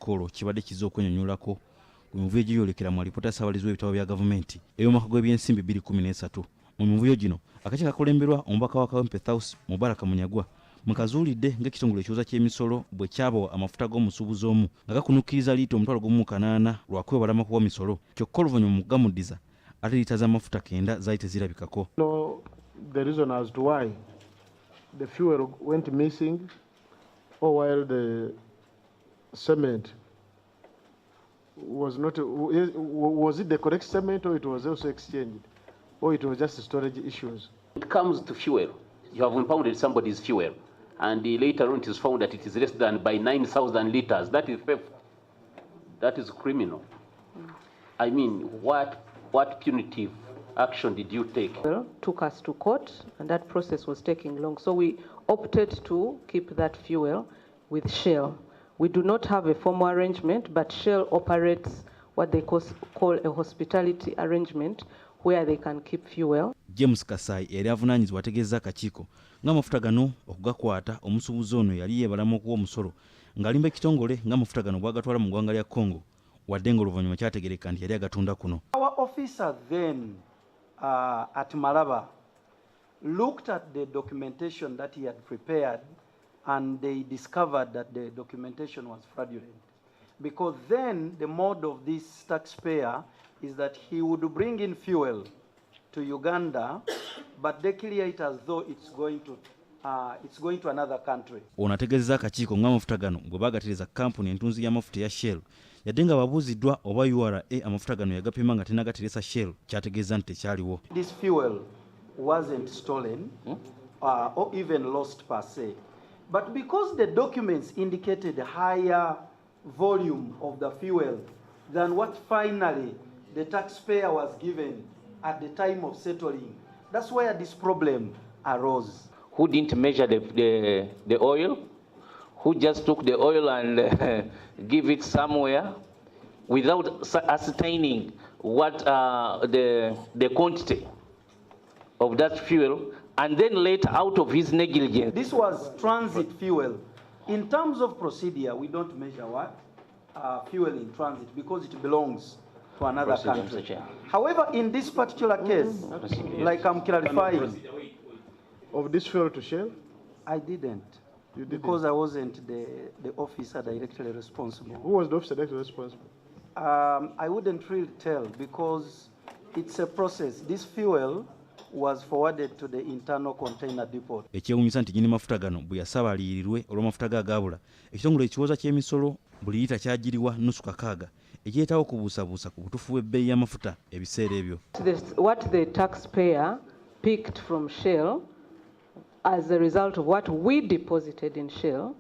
okukola kibadde kizza okwenyonnyolako mu mivuyo gyeyolekera mu alipoota y'assaabaalizi w'ebitabo bya gavumenti ey'omwaka gw'ebyensimbi 2013. Mu mivuyo gino akakiiko kakulemberwa omubaka wa Kawempe South Mubaraka Munyagwa mwekazuulidde ng'ekitongole ekiwooza ky'emisolo bwe kyabawa amafuta g'omusuubuzi omu nga gakunukkiriza liita 1,800 lwa kwebalama kuwa misolo, kyokka oluvannyuma mu kugamuddiza ate liita z'amafuta 9 zaali tezirabikako. The reason as to why the fuel went missing or while the cement was not, was it the correct cement or it was also exchanged or it was just storage issues? It comes to fuel. You have impounded somebody's fuel and later on it is found that it is less than by 9,000 liters. That is theft. That is criminal. I mean, what punitive action did you take? Well, took us to court and that process was taking long. So we opted to keep that fuel with Shell. We do not have a formal arrangement, but Shell operates what they call a hospitality arrangement where they can keep fuel. James Kasai yali avunaanyizibwa ategeeza akakiiko ng'amafuta gano okugakwata omusuubuzi ono yali yeebalamu okuwa omusolo ng'alimba ekitongole ng'amafuta gano bw'agatwala mu ggwanga lya Congo wadde ng'oluvannyuma kyategereka nti yali agatunda kuno. Our officer then at Malaba looked at the documentation that he had prepared and they discovered that the documentation was fraudulent. Because then the mode of this taxpayer is that he would bring in fuel to Uganda, but they clear it as though it's going to another country. Ono ategeezezza akakiiko ng'amafuta gano bwe baagatereza kampuni entunzi y'amafuta ya Shell yadde nga babuuziddwa oba URA amafuta gano yagapima nga tenagateresa Shell kyategeeza nti tekyaliwo. This fuel wasn't stolen or even lost per se, but because the documents indicated a higher volume of the fuel than what finally the taxpayer was given at the time of settling, that's where this problem arose. Who didn't measure the oil? Who just took the oil and give it somewhere without ascertaining what the quantity of that fuel, and then later out of his negligence. This was transit fuel. In terms of procedure, we don't measure what fuel in transit because it belongs to another country. However, in this particular case, like I'm clarifying, Of this fuel to Shell? I didn't. You didn't? Because I wasn't the officer directly responsible. Who was the officer directly responsible? I wouldn't really tell because it's a process. This fuel was forwarded to the internal container depot. Ekyewuunyisa nti nnyini mafuta gano bwe yasaabaliirirwe olw'amafuta ge agaabula ekitongole ekiwooza ky'emisolo buli liita kyagiriwa nusu kakaaga ekireetawo okubuusabuusa ku butuufu bw'ebbeeyi y'amafuta ebiseera ebyo. What the taxpayer picked from Shell as a result of what we deposited in Shell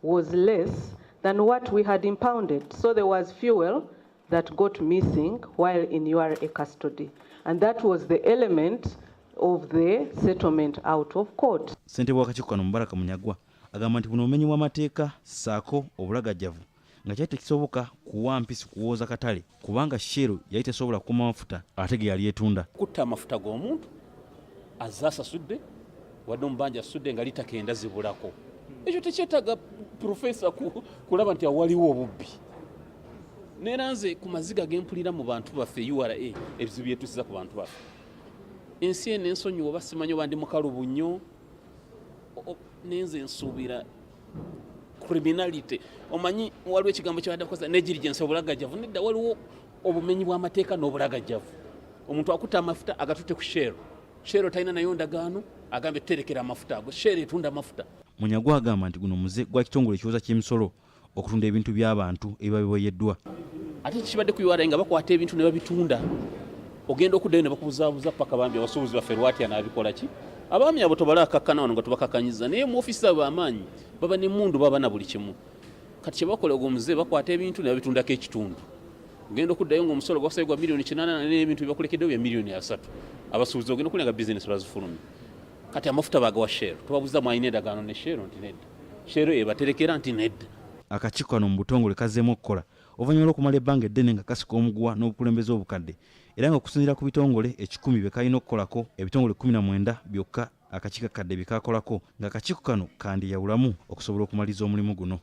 was less than what we had impounded. So there was fuel that got missing while in URA custody. And that was the element of the settlement out of court. Ssentebe w'akakiiko kano Mubaraka Munyagwa agamba nti buno obumenyi bw'amateeka ssaako obulagajjavu nga kyali tekisoboka kuwa mpisi kuwooza katale kubanga Shell yali tesobola kukuuma mafuta ate ge yali etunda. Kutta amafuta g'omuntu azze asasudde wadde omubanja asudde nga liita 9 zibulako. Ekyo tekyetaaga profesa kulaba nti awaliwo obubbi. Neera nze ku maziga g'empulira mu bantu baffe URA ebizibu byetusiza ku bantu baffe. Ensi eno ensonyi oba simanyi oba ndi mukalubu nnyo nenze nsuubira criminality. Omanyi waliwo ekigambo kyabadde bakoza negligence obulagajjavu. Nedda waliwo obumenyi bw'amateeka n'obulagajjavu. Omuntu akutta amafuta agatutte ku Shell. Shell talina nayo ndagaano agambe tuterekera amafuta ago. Shell etunda amafuta. Munyagwa agamba nti guno muze gwa kitongole ekiwooza ky'emisolo okutunda ebintu by'abantu ebiba biboyeddwa. Ate kibadde ku URA nga bakwata ebintu ne babitunda. Ogenda okuddayo ne bakubuzaabuza paka bambi abasuubuzi baffe lwatya n'abikola ki? Abaami abo tobalakakkana wano nga tubakakanyiza naye mu ofisi ab'amaanyi baba n'emmundu baba na buli kimu. Kati kye bakola ogw'omuze bakwata ebintu ne babitundako ekitundu. Ogenda okuddayo ng'omusolo gwasayibwa $8,800 n'ebintu byakulekeddeyo bya $3,000,000. Abasuubuzi ogenda okulinga bizinesi bazifulumye. Kati amafuta bagawa Shell. Tubabuuza mwalina endagaano ne Shell nti nedda. Shell ebaterekera nti nedda. Akakiiko kano mu butongole kazzeemu okukola oluvannyuma lw'okumala ebbanga eddene nga kasika omuguwa n'obukulembeze obukadde era nga okusinziira ku bitongole 10 bye kalina okukolako ebitongole 19 byokka akakiiko kadde bye kaakolako ng'akakiiko kano kandiyawulamu okusobola okumaliza omulimu guno.